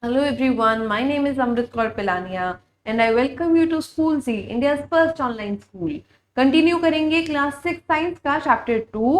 Hello everyone, my name is Amrit Kaur Pilania and I welcome you to School Z, India's first online school. Continue करेंगे class 6 science का chapter 2।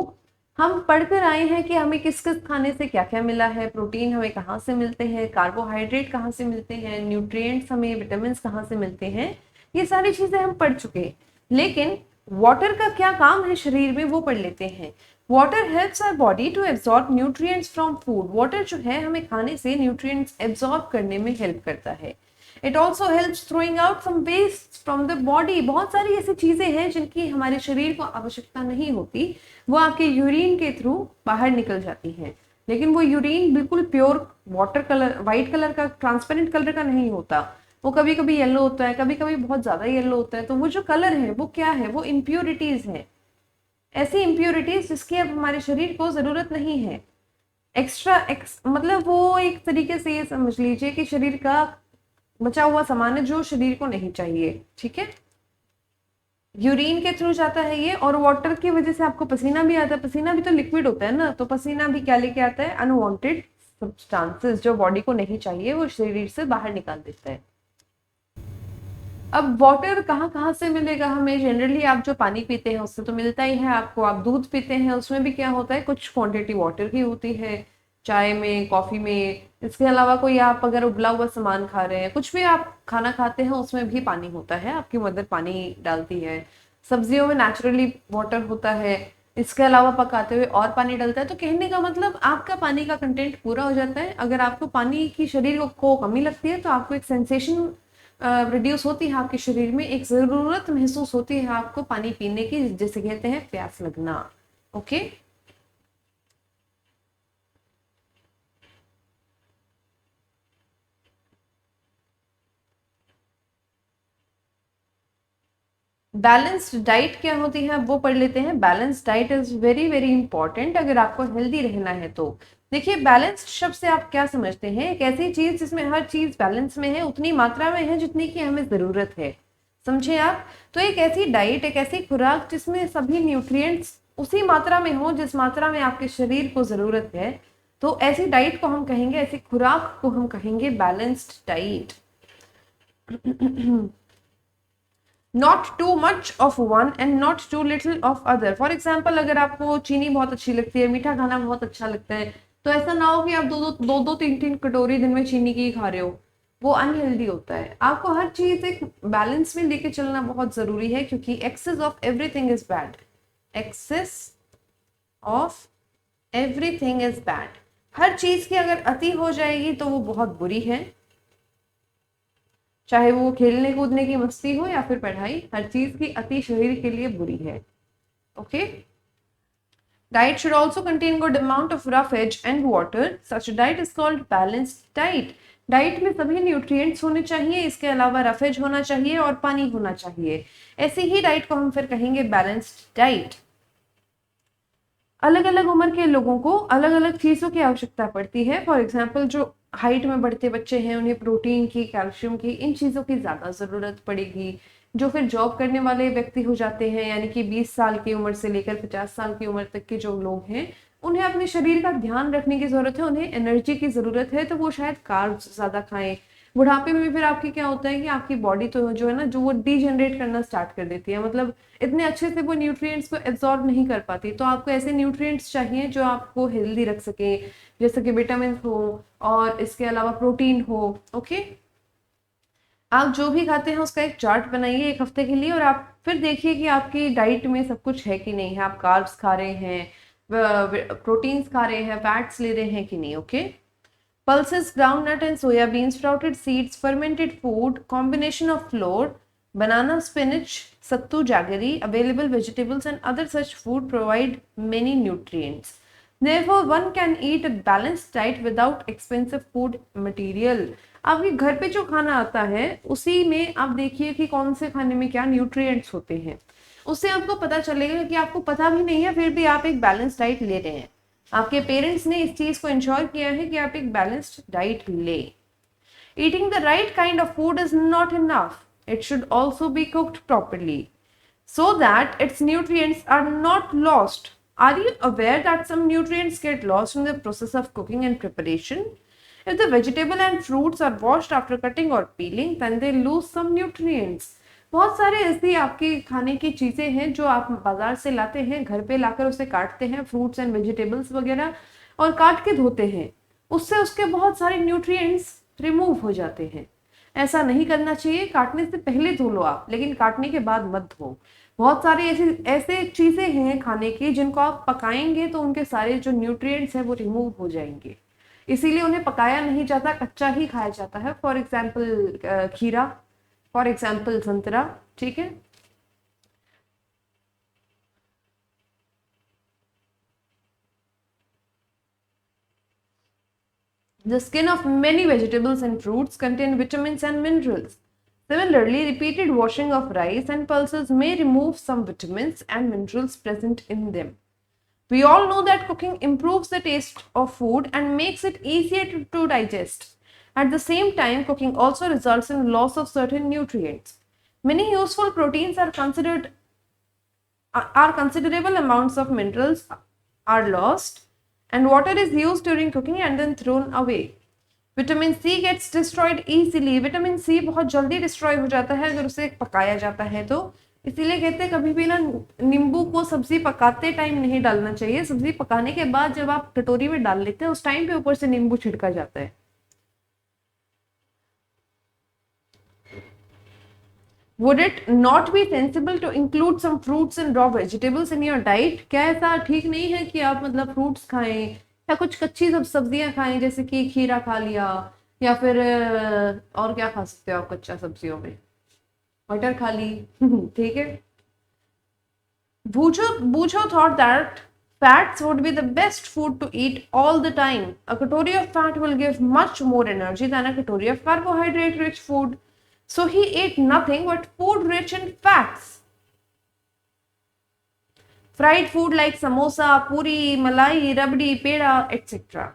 हम पढ़कर आए हैं कि हमें किस किस खाने से क्या क्या मिला है, प्रोटीन हमें कहाँ से मिलते हैं, कार्बोहाइड्रेट कहाँ से मिलते हैं, न्यूट्रिएंट्स हमें विटामिन कहाँ से मिलते हैं, ये सारी चीज़ें हम पढ़ चुके हैं। लेकिन वाटर का क्या काम है शरीर में वो पढ़ लेते हैं। Water helps our body to absorb nutrients from food. Water जो है हमें खाने से न्यूट्रिएंट्स एब्जॉर्ब करने में हेल्प करता है। It also helps throwing out some waste from the body. बहुत सारी ऐसी चीजें हैं जिनकी हमारे शरीर को आवश्यकता नहीं होती, वो आपके यूरिन के थ्रू बाहर निकल जाती हैं। लेकिन वो यूरिन बिल्कुल pure water colour, white colour का, ट्रांसपेरेंट कलर का नहीं होता। वो कभी कभी येलो होता है, कभी कभी बहुत ज्यादा येलो होता है। तो वो जो कलर है वो क्या है, वो इम्प्योरिटीज है, ऐसी इम्प्योरिटीज जिसकी अब हमारे शरीर को जरूरत नहीं है। मतलब वो एक तरीके से ये समझ लीजिए कि शरीर का बचा हुआ सामान है जो शरीर को नहीं चाहिए। ठीक है, यूरिन के थ्रू जाता है ये, और वाटर की वजह से आपको पसीना भी आता है। पसीना भी तो लिक्विड होता है ना, तो पसीना भी क्या लेके आता है, अनवांटेड सब्सटेंसेस जो बॉडी को नहीं चाहिए वो शरीर से बाहर निकाल देता है। अब वाटर कहाँ कहाँ से मिलेगा हमें? जनरली आप जो पानी पीते हैं उससे तो मिलता ही है आपको। आप दूध पीते हैं उसमें भी क्या होता है, कुछ क्वांटिटी वाटर की होती है, चाय में, कॉफी में। इसके अलावा कोई आप अगर उबला हुआ सामान खा रहे हैं, कुछ भी आप खाना खाते हैं उसमें भी पानी होता है, आपकी मदर पानी डालती है। सब्जियों में नेचुरली वाटर होता है। इसके अलावा पकाते हुए और पानी डलता है। तो कहने का मतलब आपका पानी का कंटेंट पूरा हो जाता है। अगर आपको पानी की शरीर को कमी लगती है तो आपको एक सेंसेशन रिड्यूस होती है, आपके शरीर में एक जरूरत महसूस होती है आपको पानी पीने की, जिसे कहते हैं प्यास लगना। ओके, बैलेंस्ड डाइट क्या होती है वो पढ़ लेते हैं। Balanced diet is very very important अगर आपको हेल्दी रहना है तो। देखिए, बैलेंस्ड शब्द से आप क्या समझते हैं? एक ऐसी चीज जिसमें हर चीज बैलेंस में है, उतनी मात्रा में है जितनी की हमें जरूरत है। समझे आप? तो एक ऐसी डाइट, एक ऐसी खुराक जिसमें सभी न्यूट्रिएंट्स उसी मात्रा में हो जिस मात्रा में आपके शरीर को जरूरत है, तो ऐसी डाइट को हम कहेंगे, ऐसी खुराक को हम कहेंगे balanced diet. Not too much of one and not too little of other. For example, अगर आपको चीनी बहुत अच्छी लगती है, मीठा खाना बहुत अच्छा लगता है, तो ऐसा ना हो कि आप दो दो तीन तीन कटोरी दिन में चीनी की खा रहे हो। वो अनहेल्दी होता है। आपको हर चीज एक बैलेंस में लेके चलना बहुत जरूरी है, क्योंकि excess of everything is bad. Excess of everything is bad. हर चीज की अगर अति हो जाएगी तो वो बहुत बुरी है, चाहे वो खेलने कूदने की मस्ती हो या फिर पढ़ाई। हर चीज की अति शरीर के लिए बुरी है। Okay, diet should also contain good amount of roughage and water. Such a diet is called balanced diet. Diet में सभी न्यूट्रिएंट्स होने चाहिए, इसके अलावा रफेज होना चाहिए और पानी होना चाहिए। ऐसी ही डाइट को हम फिर कहेंगे बैलेंस्ड डाइट। अलग अलग उम्र के लोगों को अलग अलग चीज़ों की आवश्यकता पड़ती है। फॉर एग्जाम्पल, जो हाइट में बढ़ते बच्चे हैं उन्हें प्रोटीन की, कैल्शियम की, इन चीज़ों की ज़्यादा ज़रूरत पड़ेगी। जो फिर जॉब करने वाले व्यक्ति हो जाते हैं, यानी कि 20 साल की उम्र से लेकर 50 साल की उम्र तक के जो लोग हैं, उन्हें अपने शरीर का ध्यान रखने की ज़रूरत है, उन्हें एनर्जी की ज़रूरत है, तो वो शायद कार्ब्स ज़्यादा खाएं। बुढ़ापे में फिर आपकी क्या होता है कि आपकी बॉडी तो जो है ना, जो वो डीजनरेट करना स्टार्ट कर देती है, मतलब इतने अच्छे से वो न्यूट्रिएंट्स को एब्जॉर्ब नहीं कर पाती। तो आपको ऐसे न्यूट्रिएंट्स चाहिए जो आपको हेल्दी रख सके, जैसे कि विटामिन हो और इसके अलावा प्रोटीन हो। ओके, आप जो भी खाते हैं उसका एक चार्ट बनाइए एक हफ्ते के लिए, और आप फिर देखिए कि आपकी डाइट में सब कुछ है कि नहीं है। आप कार्ब्स खा रहे हैं, प्रोटीन्स खा रहे हैं, फैट्स ले रहे हैं कि नहीं। Okay, pulses, groundnut and soya beans, sprouted seeds, fermented food, combination of flour, banana, spinach, sattu, jaggery, available vegetables and other such food provide many nutrients. Therefore, one can eat a balanced diet without expensive food material. आपके घर पे जो खाना आता है उसी में आप देखिए कि कौन से खाने में क्या न्यूट्रिएंट्स होते हैं। उससे आपको पता चलेगा कि आपको पता भी नहीं है फिर भी आप एक बैलेंस डाइट ले रहे हैं। आपके पेरेंट्स ने इस चीज को इंश्योर किया है कि आप एक बैलेंस्ड डाइट ले। Eating the right kind of food is not enough, it should also be cooked properly so that its nutrients are not lost. Are you aware that some nutrients get lost in the process of cooking and preparation? If the vegetable and fruits are washed after cutting or peeling, then they lose some nutrients. बहुत सारे ऐसी आपकी खाने की चीजें हैं जो आप बाजार से लाते हैं, घर पे लाकर उसे काटते हैं, फ्रूट्स एंड वेजिटेबल्स वगैरह, और काट के धोते हैं, उससे उसके बहुत सारे न्यूट्रिएंट्स रिमूव हो जाते हैं। ऐसा नहीं करना चाहिए, काटने से पहले धो लो आप, लेकिन काटने के बाद मत धो। बहुत सारे ऐसे चीजें हैं खाने की जिनको आप पकाएंगे तो उनके सारे जो न्यूट्रिएंट्स हैं वो रिमूव हो जाएंगे, इसीलिए उन्हें पकाया नहीं जाता, कच्चा ही खाया जाता है। फॉर एग्जाम्पल खीरा, फॉर एग्जाम्पल संतरा, ठीक है। The skin of many vegetables and fruits contain vitamins and minerals. Similarly, repeated washing of rice and pulses may remove some vitamins and minerals present in them. We all know that cooking improves the taste of food and makes it easier to digest. At the same time, cooking also results in loss of certain nutrients. Many useful proteins are considerable amounts of minerals are lost, and water is used during cooking and then thrown away. Vitamin C gets destroyed easily. Vitamin C बहुत जल्दी destroy हो जाता है अगर उसे पकाया जाता है तो, इसीलिए कहते हैं कभी भी ना नींबू को सब्जी पकाते टाइम नहीं डालना चाहिए। सब्जी पकाने के बाद जब आप कटोरी में डाल लेते हैं उस टाइम पे ऊपर से नींबू छिड़का जाता है। Would it not be sensible to include some fruits and raw vegetables in your diet? क्या ऐसा ठीक नहीं है कि आप मतलब फ्रूट्स खाएं या कुछ कच्ची सब्जियां खाएं, जैसे कि खीरा खा लिया, या फिर और क्या खा सकते हो आप कच्चा सब्जियों में, मटर खा ली, ठीक है। Bucho thought that fats would be the best food to eat all the time. A calorie of fat will give much more energy than a calorie of carbohydrate rich food. So he ate nothing but food rich in fats. Fried food like samosa, puri, malai, rabdi, peda, etc.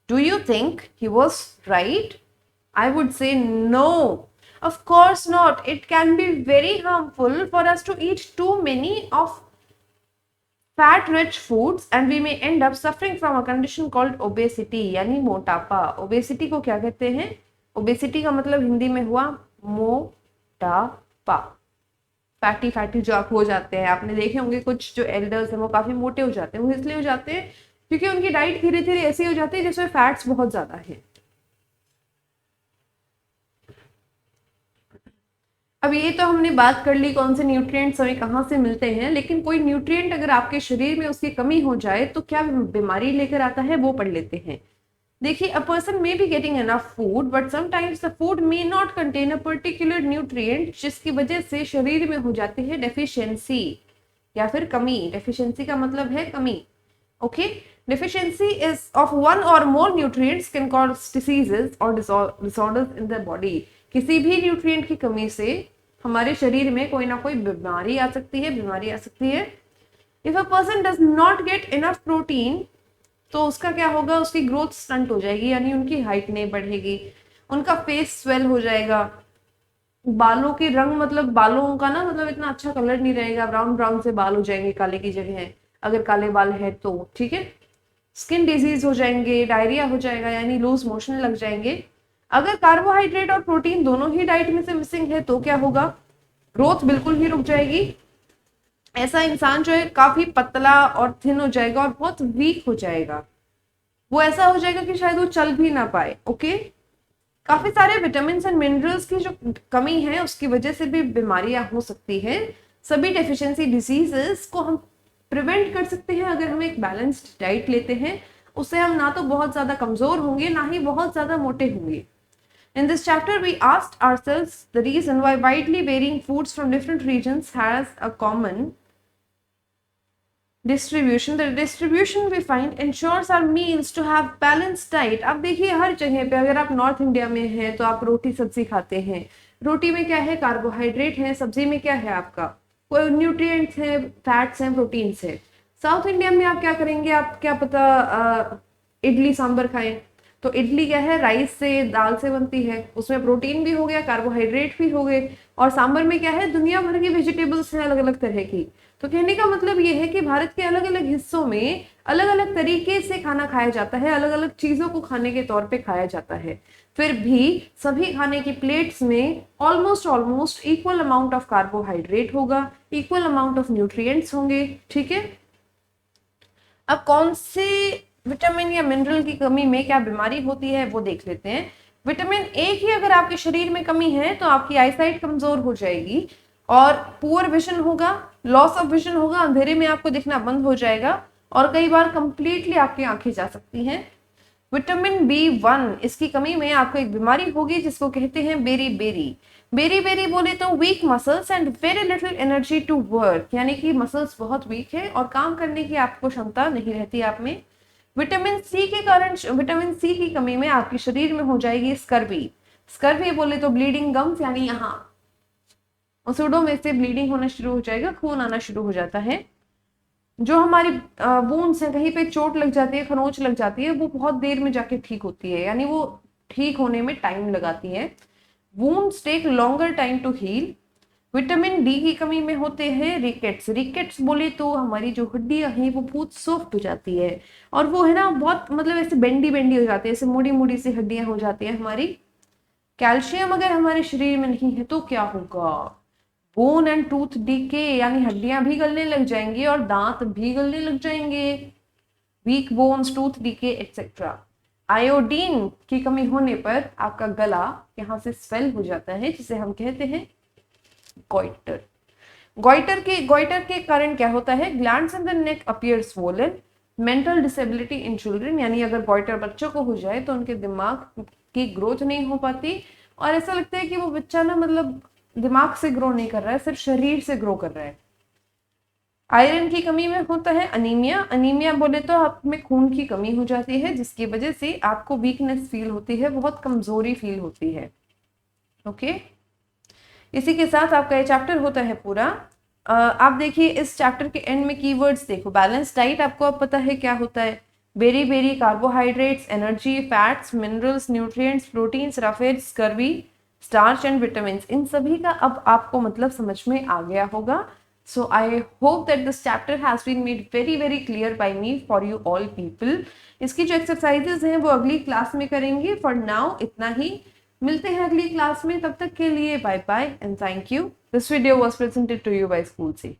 Do you think he was right? I would say no. Of course not. It can be very harmful for us to eat too many of fat-rich foods and we may end up suffering from a condition called obesity, यानी मोटापा। obesity को क्या कहते हैं? obesity का मतलब हिंदी में हुआ मोटापा। फैटी जो आप हो जाते हैं, आपने देखे होंगे कुछ जो एल्डर्स हैं वो काफी मोटे हो जाते हैं, वो इसलिए हो जाते हैं क्योंकि उनकी डाइट धीरे धीरे ऐसी हो जाती है जिसमें फैट्स बहुत ज्यादा है। अब ये तो हमने बात कर ली कौन से न्यूट्रिएंट्स हमें कहाँ से मिलते हैं, लेकिन कोई न्यूट्रिएंट अगर आपके शरीर में उसकी कमी हो जाए तो क्या बीमारी लेकर आता है वो पढ़ लेते हैं। देखिए, a person may be getting enough food but sometimes the food may not contain a particular nutrient, जिसकी वजह से शरीर में हो जाती है deficiency या फिर कमी। deficiency का मतलब है कमी, okay? deficiency is of one or more nutrients can cause diseases or disorders in the body. किसी भी न्यूट्रिएंट की कमी से हमारे शरीर में कोई ना कोई बीमारी आ सकती है, If a person does not get enough protein, तो उसका क्या होगा, उसकी ग्रोथ स्टंट हो जाएगी, यानी उनकी हाइट नहीं बढ़ेगी, उनका फेस स्वेल हो जाएगा, बालों के रंग मतलब बालों का ना मतलब इतना अच्छा कलर नहीं रहेगा, ब्राउन से बाल हो जाएंगे काले की जगह अगर काले बाल है तो, ठीक है। स्किन डिजीज हो जाएंगे, डायरिया हो जाएगा यानी लूज मोशन लग जाएंगे। अगर कार्बोहाइड्रेट और प्रोटीन दोनों ही डाइट में से मिसिंग है तो क्या होगा, ग्रोथ बिल्कुल ही रुक जाएगी। ऐसा इंसान जो है काफी पतला और थिन हो जाएगा और बहुत वीक हो जाएगा, वो ऐसा हो जाएगा कि शायद वो चल भी ना पाए, ओके। काफी सारे विटामिन एंड मिनरल्स की जो कमी है उसकी वजह से भी बीमारियां हो सकती है। सभी डेफिशिएंसी डिजीजेस को हम प्रिवेंट कर सकते हैं अगर हम एक बैलेंस्ड डाइट लेते हैं, उससे हम ना तो बहुत ज्यादा कमजोर होंगे ना ही बहुत ज्यादा मोटे होंगे। In this chapter, we asked ourselves the reason why widely varying foods from different regions has a common distribution. The distribution we find ensures our meals to have balanced diet. अब देखिए हर जगह पे अगर आप नॉर्थ इंडिया में हैं तो आप रोटी सब्जी खाते हैं, रोटी में क्या है, कार्बोहाइड्रेट है, सब्जी में क्या है आपका कोई न्यूट्रिएंट्स है, फैट्स हैं, प्रोटीन्स है। साउथ इंडिया में आप क्या करेंगे, आप क्या पता इडली सांभर खाएं, तो इडली क्या है, राइस से दाल से बनती है, उसमें प्रोटीन भी हो गया, कार्बोहाइड्रेट भी हो गए, और सांभर में क्या है, दुनिया भर की वेजिटेबल्स हैं अलग अलग तरह की, तो कहने का मतलब ये है कि भारत के अलग अलग हिस्सों में अलग अलग तरीके से खाना खाया जाता है, अलग अलग चीजों को खाने के तौर पे खाया जाता है। फिर भी सभी खाने की प्लेट्स में almost almost equal amount of carbohydrate होगा, इक्वल अमाउंट ऑफ न्यूट्रिएंट्स होंगे। ठीक है, अब कौन से विटामिन या मिनरल की कमी में क्या बीमारी होती है वो देख लेते हैं। विटामिन ए की अगर आपके शरीर में कमी है तो आपकी आईसाइट कमजोर हो जाएगी और पुअर विजन होगा, लॉस ऑफ विजन होगा, अंधेरे में आपको दिखना बंद हो जाएगा और कई बार कंप्लीटली आपकी आंखें जा सकती हैं। विटामिन B1 इसकी कमी में आपको एक बीमारी होगी जिसको कहते हैं बेरी बेरी। बेरी बेरी बोले तो weak muscles and very little energy to work, यानी कि मसल्स बहुत वीक है और काम करने की आपको क्षमता नहीं रहती आप में। विटामिन सी के कारण, विटामिन सी की कमी में आपके शरीर में हो जाएगी स्कर्वी। स्कर्वी बोले तो ब्लीडिंग गम्स, यानी यहाँ मसूड़ों में से ब्लीडिंग होना शुरू हो जाएगा, खून आना शुरू हो जाता है। जो हमारी वुंड्स है, कहीं पे चोट लग जाती है, खरोंच लग जाती है, वो बहुत देर में जाके ठीक होती है, यानी वो ठीक होने में टाइम लगाती है। Wounds take longer time to heal. Vitamin D की कमी में होते हैं रिकेट्स। रिकेट्स बोले तो हमारी जो हड्डियां हैं वो बहुत सॉफ्ट हो जाती है और वो है ना बहुत मतलब ऐसे बेंडी बेंडी हो जाती है, ऐसे मुड़ी मुड़ी सी हड्डियां हो जाती है हमारी। कैल्शियम अगर हमारे शरीर में नहीं है तो क्या होगा, बोन एंड टूथ डीके, यानी हड्डियां भी गलने लग जाएंगी और दांत भी गलने लग जाएंगे। Weak bones, tooth decay etcetera. Iodine की कमी होने पर आपका गला यहाँ से स्वेल हो जाता है जिसे हम कहते हैं गोइटर। गोइटर के कारण क्या होता है, glands in the neck appear swollen. Mental disability in children, यानी अगर गोइटर बच्चों को हो जाए तो उनके दिमाग की ग्रोथ नहीं हो पाती और ऐसा लगता है कि वो बच्चा ना मतलब दिमाग से ग्रो नहीं कर रहा है, सिर्फ शरीर से ग्रो कर रहा है। आयरन की कमी में होता है अनीमिया। अनीमिया बोले तो आप में खून की कमी हो जाती है जिसकी वजह से आपको वीकनेस फील होती है, बहुत कमजोरी फील होती है। ओके, इसी के साथ आपका ये चैप्टर होता है पूरा। आप देखिए इस चैप्टर के एंड में कीवर्ड्स देखो। बैलेंस डाइट आपको अब पता है क्या होता है। Beriberi, carbohydrates, energy, fats, minerals, nutrients, proteins, राफेट्स, स्कर्वी, स्टार्च एंड विटामिन, इन सभी का अब आपको मतलब समझ में आ गया होगा। So I hope that this chapter has been made very very clear by me for you all people. इसकी जो एक्सरसाइजेज हैं वो अगली क्लास में करेंगे। फॉर नाउ इतना ही, मिलते हैं अगली क्लास में, तब तक के लिए bye bye and thank you. This video was presented to you by school से।